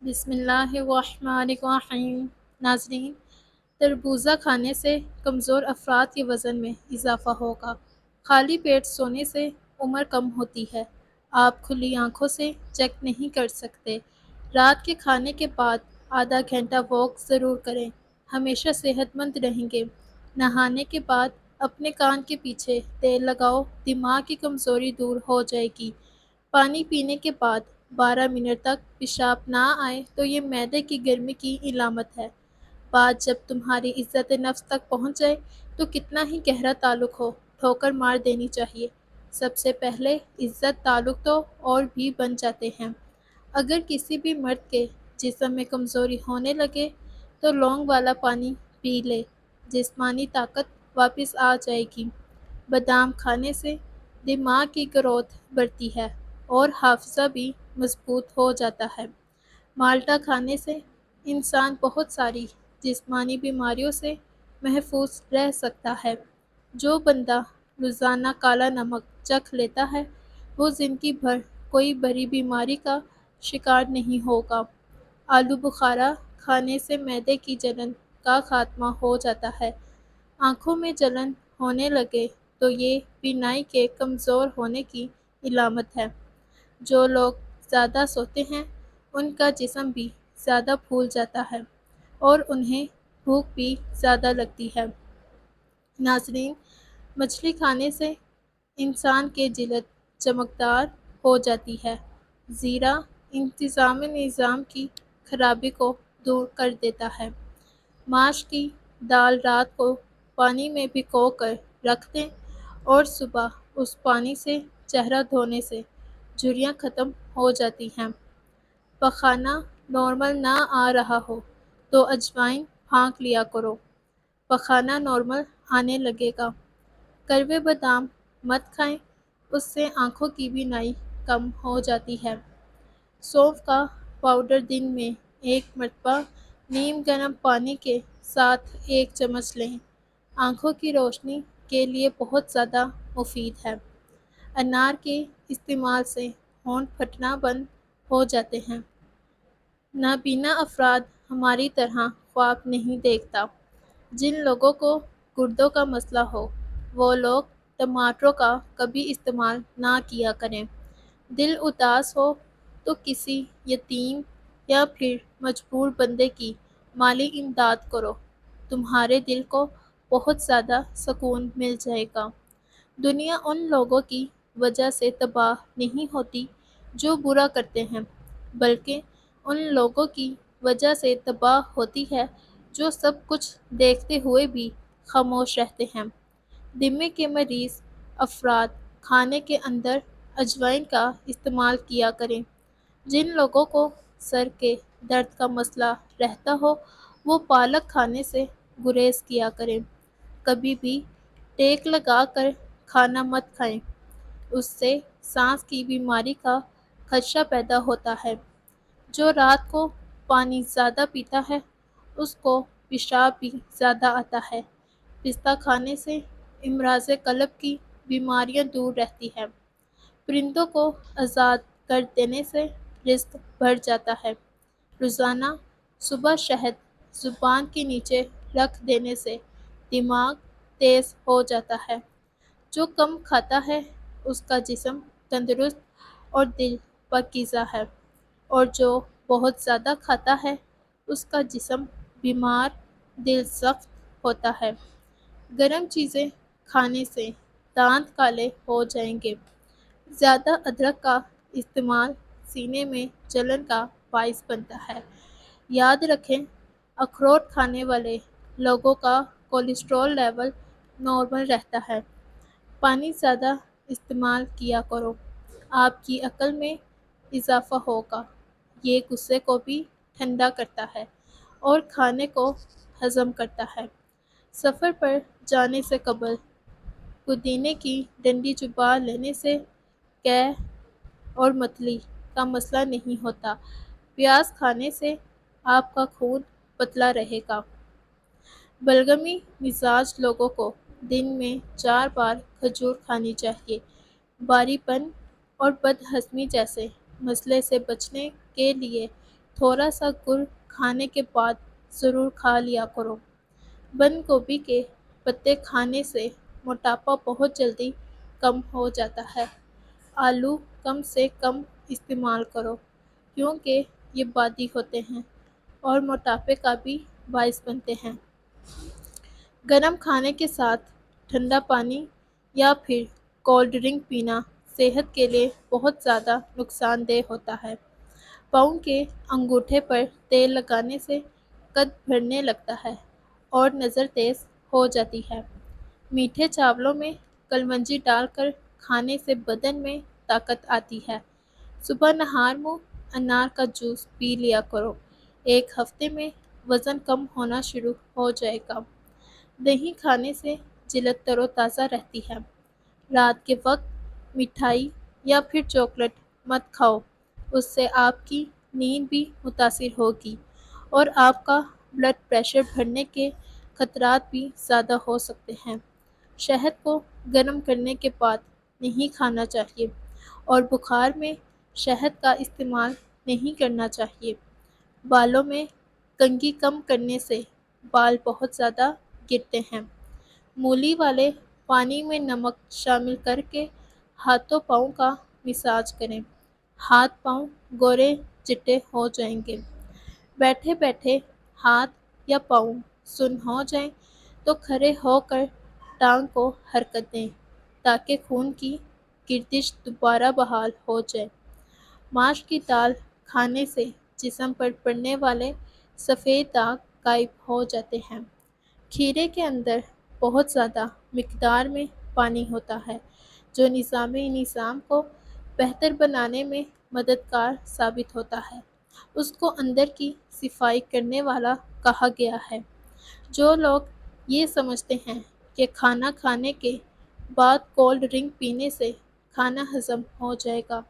بسم اللہ الرحمن الرحیم۔ ناظرین، تربوزہ کھانے سے کمزور افراد کے وزن میں اضافہ ہوگا۔ خالی پیٹ سونے سے عمر کم ہوتی ہے۔ آپ کھلی آنکھوں سے چیک نہیں کر سکتے۔ رات کے کھانے کے بعد آدھا گھنٹہ واک ضرور کریں، ہمیشہ صحت مند رہیں گے۔ نہانے کے بعد اپنے کان کے پیچھے تیل لگاؤ، دماغ کی کمزوری دور ہو جائے گی۔ پانی پینے کے بعد 12 منٹ تک پیشاب نہ آئے تو یہ معدے کی گرمی کی علامت ہے۔ بات جب تمہاری عزت نفس تک پہنچ جائے تو کتنا ہی گہرا تعلق ہو، ٹھوکر مار دینی چاہیے۔ سب سے پہلے عزت تعلق تو اور بھی بن جاتے ہیں۔ اگر کسی بھی مرد کے جسم میں کمزوری ہونے لگے تو لونگ والا پانی پی لے، جسمانی طاقت واپس آ جائے گی۔ بادام کھانے سے دماغ کی گروتھ بڑھتی ہے اور حافظہ بھی مضبوط ہو جاتا ہے۔ مالٹا کھانے سے انسان بہت ساری جسمانی بیماریوں سے محفوظ رہ سکتا ہے۔ جو بندہ روزانہ کالا نمک چکھ لیتا ہے وہ زندگی بھر کوئی بڑی بیماری کا شکار نہیں ہوگا۔ آلو بخارا کھانے سے معدے کی جلن کا خاتمہ ہو جاتا ہے۔ آنکھوں میں جلن ہونے لگے تو یہ بینائی کے کمزور ہونے کی علامت ہے۔ جو لوگ زیادہ سوتے ہیں ان کا جسم بھی زیادہ پھول جاتا ہے اور انہیں بھوک بھی زیادہ لگتی ہے۔ ناظرین، مچھلی کھانے سے انسان کی جلد چمکدار ہو جاتی ہے۔ زیرہ انتظام نظام کی خرابی کو دور کر دیتا ہے۔ ماش کی دال رات کو پانی میں بھگو کر رکھ دیں اور صبح اس پانی سے چہرہ دھونے سے جھریاں ختم ہو جاتی ہیں۔ پخانہ نارمل نہ آ رہا ہو تو اجوائن پھانک لیا کرو، پخانہ نارمل آنے لگے گا۔ کڑوے بادام مت کھائیں، اس سے آنکھوں کی بینائی کم ہو جاتی ہے۔ سونف کا پاؤڈر دن میں 1 مرتبہ نیم گرم پانی کے ساتھ 1 چمچ لیں۔ آنکھوں کی روشنی کے لیے بہت زیادہ مفید ہے۔ انار کے استعمال سے ہونٹ پھٹنا بند ہو جاتے ہیں۔ نابینا افراد ہماری طرح خواب نہیں دیکھتا۔ جن لوگوں کو گردوں کا مسئلہ ہو وہ لوگ ٹماٹروں کا کبھی استعمال نہ کیا کریں۔ دل اداس ہو تو کسی یتیم یا پھر مجبور بندے کی مالی امداد کرو، تمہارے دل کو بہت زیادہ سکون مل جائے گا۔ دنیا ان لوگوں کی وجہ سے تباہ نہیں ہوتی جو برا کرتے ہیں، بلکہ ان لوگوں کی وجہ سے تباہ ہوتی ہے جو سب کچھ دیکھتے ہوئے بھی خاموش رہتے ہیں۔ دمے کے مریض افراد کھانے کے اندر اجوائن کا استعمال کیا کریں۔ جن لوگوں کو سر کے درد کا مسئلہ رہتا ہو وہ پالک کھانے سے گریز کیا کریں۔ کبھی بھی ٹیک لگا کر کھانا مت کھائیں، اس سے سانس کی بیماری کا خدشہ پیدا ہوتا ہے۔ جو رات کو پانی زیادہ پیتا ہے اس کو پیشاب بھی زیادہ آتا ہے۔ پستہ کھانے سے امراض قلب کی بیماریاں دور رہتی ہیں۔ پرندوں کو آزاد کر دینے سے رزق بڑھ جاتا ہے۔ روزانہ صبح شہد زبان کے نیچے رکھ دینے سے دماغ تیز ہو جاتا ہے۔ جو کم کھاتا ہے اس کا جسم تندرست اور دل پاکیزہ ہے، اور جو بہت زیادہ کھاتا ہے اس کا جسم بیمار، دل سخت ہوتا ہے۔ گرم چیزیں کھانے سے دانت کالے ہو جائیں گے۔ زیادہ ادرک کا استعمال سینے میں جلن کا باعث بنتا ہے۔ یاد رکھیں، اخروٹ کھانے والے لوگوں کا کولیسٹرول لیول نارمل رہتا ہے۔ پانی زیادہ استعمال کیا کرو، آپ کی عقل میں اضافہ ہوگا۔ یہ غصے کو بھی ٹھنڈا کرتا ہے اور کھانے کو ہضم کرتا ہے۔ سفر پر جانے سے قبل پودینے کی ڈنڈی چبا لینے سے قے اور متلی کا مسئلہ نہیں ہوتا۔ پیاز کھانے سے آپ کا خون پتلا رہے گا۔ بلغمی مزاج لوگوں کو دن میں 4 بار کھجور کھانی چاہیے۔ باری پن اور بد ہضمی جیسے مسئلے سے بچنے کے لیے تھوڑا سا گڑ کھانے کے بعد ضرور کھا لیا کرو۔ بند گوبھی کے پتے کھانے سے موٹاپا بہت جلدی کم ہو جاتا ہے۔ آلو کم سے کم استعمال کرو کیونکہ یہ بادی ہوتے ہیں اور موٹاپے کا بھی باعث بنتے ہیں۔ گرم کھانے کے ساتھ ٹھنڈا پانی یا پھر کولڈ ڈرنک پینا صحت کے لیے بہت زیادہ نقصان دہ ہوتا ہے۔ پاؤں کے انگوٹھے پر تیل لگانے سے قد بڑھنے لگتا ہے اور نظر تیز ہو جاتی ہے۔ میٹھے چاولوں میں کلونجی ڈال کر کھانے سے بدن میں طاقت آتی ہے۔ صبح نہار منہ انار کا جوس پی لیا کرو، ایک ہفتے میں وزن کم ہونا شروع ہو جائے گا۔ دہی کھانے سے جلد تر و تازہ رہتی ہے۔ رات کے وقت مٹھائی یا پھر چاکلیٹ مت کھاؤ، اس سے آپ کی نیند بھی متاثر ہوگی اور آپ کا بلڈ پریشر بڑھنے کے خطرات بھی زیادہ ہو سکتے ہیں۔ شہد کو گرم کرنے کے بعد نہیں کھانا چاہیے اور بخار میں شہد کا استعمال نہیں کرنا چاہیے۔ بالوں میں کنگھی کم کرنے سے بال بہت زیادہ گرتے ہیں۔ مولی والے پانی میں نمک شامل کر کے ہاتھوں پاؤں کا مساج کریں، ہاتھ پاؤں گورے چٹے ہو جائیں گے۔ بیٹھے بیٹھے ہاتھ یا پاؤں سن ہو جائیں تو کھڑے ہو کر ٹانگ کو حرکت دیں تاکہ خون کی گردش دوبارہ بحال ہو جائے۔ ماش کی دال کھانے سے جسم پر پڑنے والے سفید داغ غائب ہو جاتے ہیں۔ کھیرے کے اندر بہت زیادہ مقدار میں پانی ہوتا ہے جو نظام کو بہتر بنانے میں مددگار ثابت ہوتا ہے۔ اس کو اندر کی صفائی کرنے والا کہا گیا ہے۔ جو لوگ یہ سمجھتے ہیں کہ کھانا کھانے کے بعد کولڈ ڈرنک پینے سے کھانا ہضم ہو جائے گا،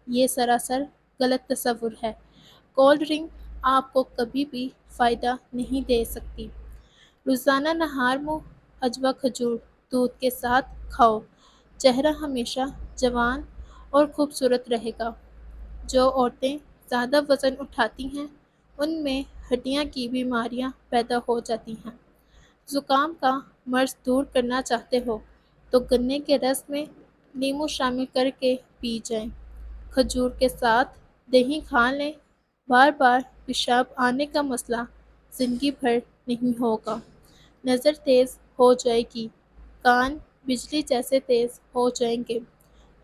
یہ سراسر غلط تصور ہے۔ کولڈ ڈرنک آپ کو کبھی بھی فائدہ نہیں دے سکتی۔ روزانہ نہار منہ عجوا کھجور دودھ کے ساتھ کھاؤ، چہرہ ہمیشہ جوان اور خوبصورت رہے گا۔ جو عورتیں زیادہ وزن اٹھاتی ہیں ان میں ہڈیاں کی بیماریاں پیدا ہو جاتی ہیں۔ زکام کا مرض دور کرنا چاہتے ہو تو گنے کے رس میں لیموں شامل کر کے پی جائیں۔ کھجور کے ساتھ دہی کھا لیں، بار بار پیشاب آنے کا مسئلہ زندگی بھر نہیں ہوگا۔ نظر تیز ہو جائے گی، کان بجلی جیسے تیز ہو جائیں گے۔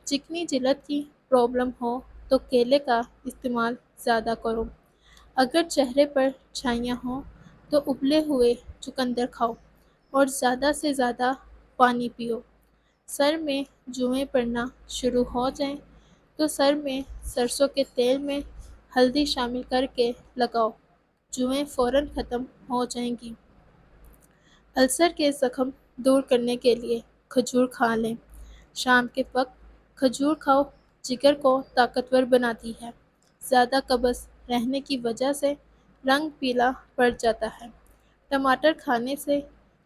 چکنی جلد کی پرابلم ہو تو کیلے کا استعمال زیادہ کرو۔ اگر چہرے پر چھائیاں ہوں تو ابلے ہوئے چقندر کھاؤ اور زیادہ سے زیادہ پانی پیو۔ سر میں جوئیں پڑنا شروع ہو جائیں تو سر میں سرسوں کے تیل میں ہلدی شامل کر کے لگاؤ، جوئیں فوراً ختم ہو جائیں گی۔ السر کے زخم دور کرنے کے لیے کھجور کھا لیں۔ شام کے وقت کھجور کھاؤ، جگر کو طاقتور بناتی ہے۔ زیادہ قبض رہنے کی وجہ سے رنگ پیلا پڑ جاتا ہے۔ ٹماٹر کھانے سے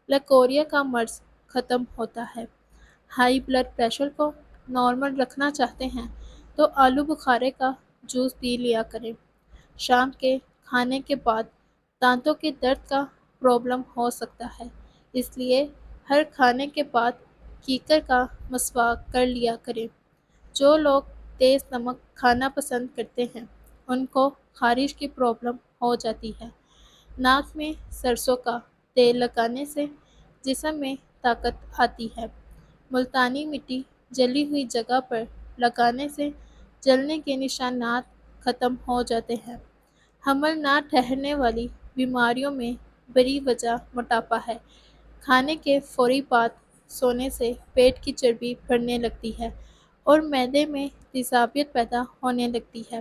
لیکوریا کا مرض ختم ہوتا ہے۔ ہائی بلڈ پریشر کو نارمل رکھنا چاہتے ہیں تو آلو بخارے کا جوس پی لیا کریں۔ شام کے کھانے کے بعد دانتوں کے درد کا پرابلم ہو سکتا ہے، اس لیے ہر کھانے کے بعد کیکر کا مسواک کر لیا کریں۔ جو لوگ تیز نمک کھانا پسند کرتے ہیں ان کو خارش کی پرابلم ہو جاتی ہے۔ ناک میں سرسوں کا تیل لگانے سے جسم میں طاقت آتی ہے۔ ملتانی مٹی جلی ہوئی جگہ پر لگانے سے جلنے کے نشانات ختم ہو جاتے ہیں۔ حمل نہ ٹھہرنے والی بیماریوں میں بڑی وجہ موٹاپا ہے۔ کھانے کے فوری بعد سونے سے پیٹ کی چربی بڑھنے لگتی ہے اور معدے میں تیزابیت پیدا ہونے لگتی ہے۔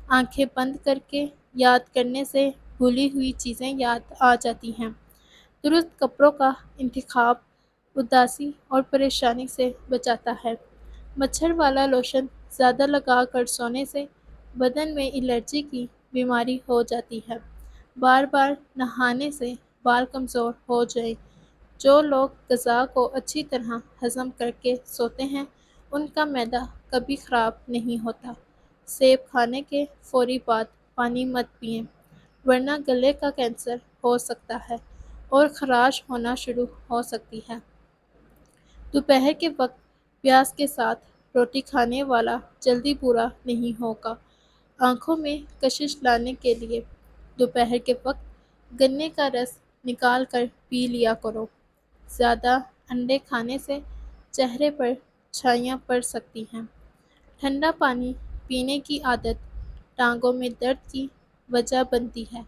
آنکھیں بند کر کے یاد کرنے سے بھولی ہوئی چیزیں یاد آ جاتی ہیں۔ درست کپڑوں کا انتخاب اداسی اور پریشانی سے بچاتا ہے۔ مچھر والا لوشن زیادہ لگا کر سونے سے بدن میں الرجی کی بیماری ہو جاتی ہے۔ بار بار نہانے سے بال کمزور ہو جائیں۔ جو لوگ غذا کو اچھی طرح ہضم کر کے سوتے ہیں ان کا معدہ کبھی خراب نہیں ہوتا۔ سیب کھانے کے فوری بعد پانی مت پئیں، ورنہ گلے کا کینسر ہو سکتا ہے اور خراش ہونا شروع ہو سکتی ہے۔ دوپہر کے وقت پیاز کے ساتھ روٹی کھانے والا جلدی پورا نہیں ہوگا۔ آنکھوں میں کشش لانے کے لیے دوپہر کے وقت گنے کا رس نکال کر پی لیا کرو۔ زیادہ انڈے کھانے سے چہرے پر چھائیاں پڑ سکتی ہیں۔ ٹھنڈا پانی پینے کی عادت ٹانگوں میں درد کی وجہ بنتی ہے۔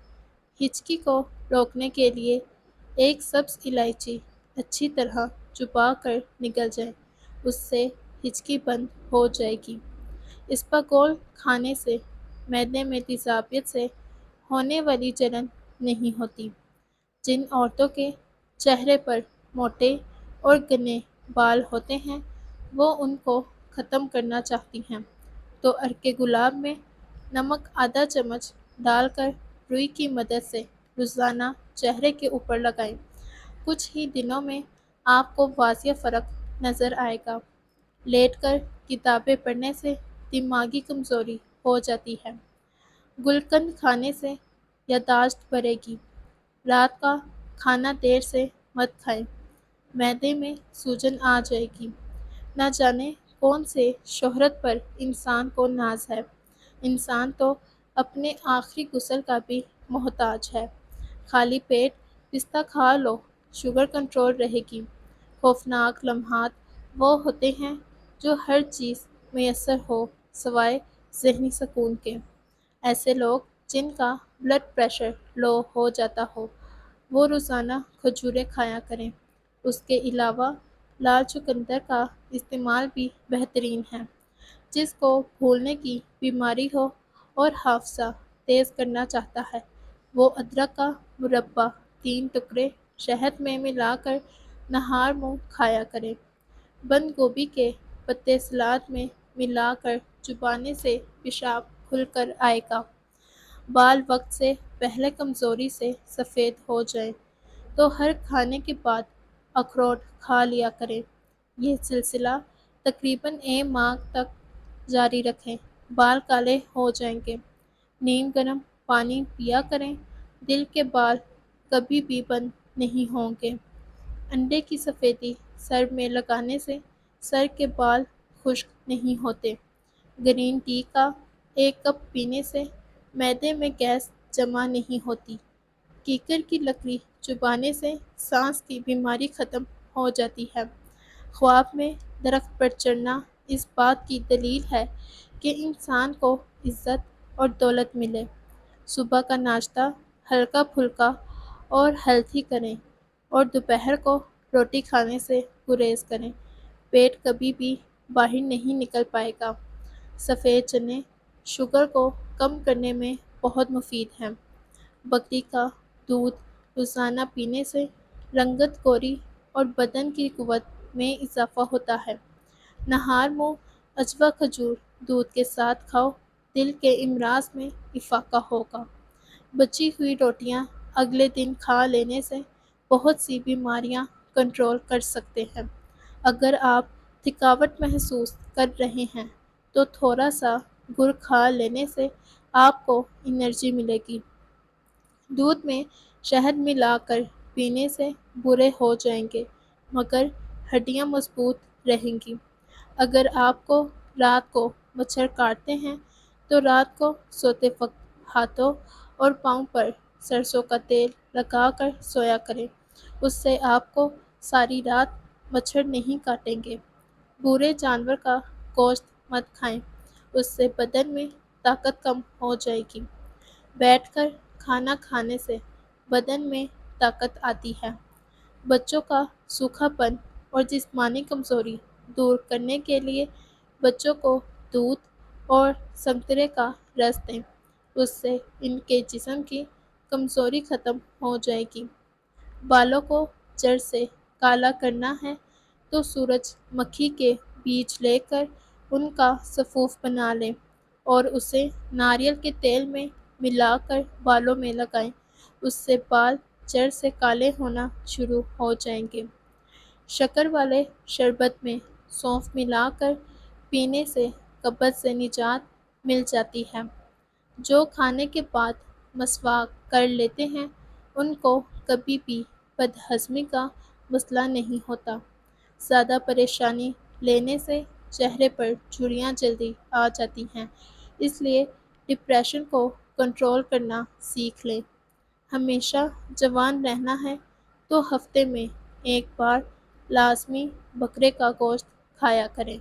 ہچکی کو روکنے کے لیے ایک سبز الائچی اچھی طرح چبا کر نگل جائے، اس سے ہچکی بند ہو جائے گی۔ اسپاغول کھانے سے معدے میں تیزابیت سے ہونے والی جلن نہیں ہوتی۔ جن عورتوں کے چہرے پر موٹے اور گھنے بال ہوتے ہیں وہ ان کو ختم کرنا چاہتی ہیں تو عرق گلاب میں نمک آدھا چمچ ڈال کر روئی کی مدد سے روزانہ چہرے کے اوپر لگائیں۔ کچھ ہی دنوں میں آپ کو واضح فرق نظر آئے گا۔ لیٹ کر کتابیں پڑھنے سے دماغی کمزوری ہو جاتی ہے۔ گلقند کھانے سے یادداشت بڑھے گی۔ رات کا کھانا دیر سے مت کھائیں، معدے میں سوجن آ جائے گی۔ نہ جانے کون سے شہرت پر انسان کو ناز ہے، انسان تو اپنے آخری غسل کا بھی محتاج ہے۔ خالی پیٹ پستہ کھا لو، شوگر کنٹرول رہے گی۔ خوفناک لمحات وہ ہوتے ہیں جو ہر چیز میسر ہو سوائے ذہنی سکون کے۔ ایسے لوگ جن کا بلڈ پریشر لو ہو جاتا ہو وہ روزانہ کھجوریں کھایا کریں۔ اس کے علاوہ لال چقندر کا استعمال بھی بہترین ہے۔ جس کو بھولنے کی بیماری ہو اور حافظہ تیز کرنا چاہتا ہے وہ ادرک کا مربع 3 ٹکڑے شہد میں ملا کر نہار منہ کھایا کرے۔ بند گوبھی کے پتے سلاد میں ملا کر چبانے سے پیشاب کھل کر آئے گا۔ بال وقت سے پہلے کمزوری سے سفید ہو جائیں تو ہر کھانے کے بعد اخروٹ کھا لیا کریں۔ یہ سلسلہ تقریباً 1 ماہ تک جاری رکھیں، بال کالے ہو جائیں گے۔ نیم گرم پانی پیا کریں، دل کے بال کبھی بھی بند نہیں ہوں گے۔ انڈے کی سفیدی سر میں لگانے سے سر کے بال خشک نہیں ہوتے۔ گرین ٹی کا 1 کپ پینے سے معدے میں گیس جمع نہیں ہوتی۔ کیکر کی لکڑی چبانے سے سانس کی بیماری ختم ہو جاتی ہے۔ خواب میں درخت پر چڑھنا اس بات کی دلیل ہے کہ انسان کو عزت اور دولت ملے۔ صبح کا ناشتہ ہلکا پھلکا اور ہیلتھی کریں اور دوپہر کو روٹی کھانے سے گریز کریں۔ پیٹ کبھی بھی باہر نہیں نکل پائے گا۔ سفید چنے شوگر کو کم کرنے میں بہت مفید ہیں۔ بکری کا دودھ روزانہ پینے سے رنگت گوری اور بدن کی قوت میں اضافہ ہوتا ہے۔ نہار منہ عجوا کھجور دودھ کے ساتھ کھاؤ، دل کے امراض میں افاقہ ہوگا۔ بچی ہوئی روٹیاں اگلے دن کھا لینے سے بہت سی بیماریاں کنٹرول کر سکتے ہیں۔ اگر آپ تھکاوٹ محسوس کر رہے ہیں تو تھوڑا سا گڑ کھا لینے سے آپ کو انرجی ملے گی۔ دودھ میں شہد ملا کر پینے سے بوڑھے ہو جائیں گے مگر ہڈیاں مضبوط رہیں گی۔ اگر آپ کو رات کو مچھر کاٹتے ہیں تو رات کو سوتے وقت ہاتھوں اور پاؤں پر سرسوں کا تیل لگا کر سویا کریں، اس سے آپ کو ساری رات مچھر نہیں کاٹیں گے۔ بوڑھے جانور کا گوشت مت کھائیں، اس سے بدن میں طاقت کم ہو جائے گی۔ بیٹھ کر کھانا کھانے سے بدن میں طاقت آتی ہے۔ بچوں کا سوکھا پن اور جسمانی کمزوری دور کرنے کے لیے بچوں کو دودھ اور سنترے کا رس دیں، اس سے ان کے جسم کی کمزوری ختم ہو جائے گی۔ بالوں کو جڑ سے کالا کرنا ہے تو سورج مکھی کے بیج لے کر ان کا سفوف بنا لیں اور اسے ناریل کے تیل میں ملا کر بالوں میں لگائیں، اس سے بال جڑ سے کالے ہونا شروع ہو جائیں گے۔ شکر والے شربت میں سونف ملا کر پینے سے قبض سے نجات مل جاتی ہے۔ جو کھانے کے بعد مسواک کر لیتے ہیں ان کو کبھی بھی بدہضمی کا مسئلہ نہیں ہوتا۔ زیادہ پریشانی لینے سے چہرے پر جھریاں جلدی آ جاتی ہیں، اس لیے ڈپریشن کو کنٹرول کرنا سیکھ لیں۔ ہمیشہ جوان رہنا ہے تو ہفتے میں ایک بار لازمی بکرے کا گوشت کھایا کریں۔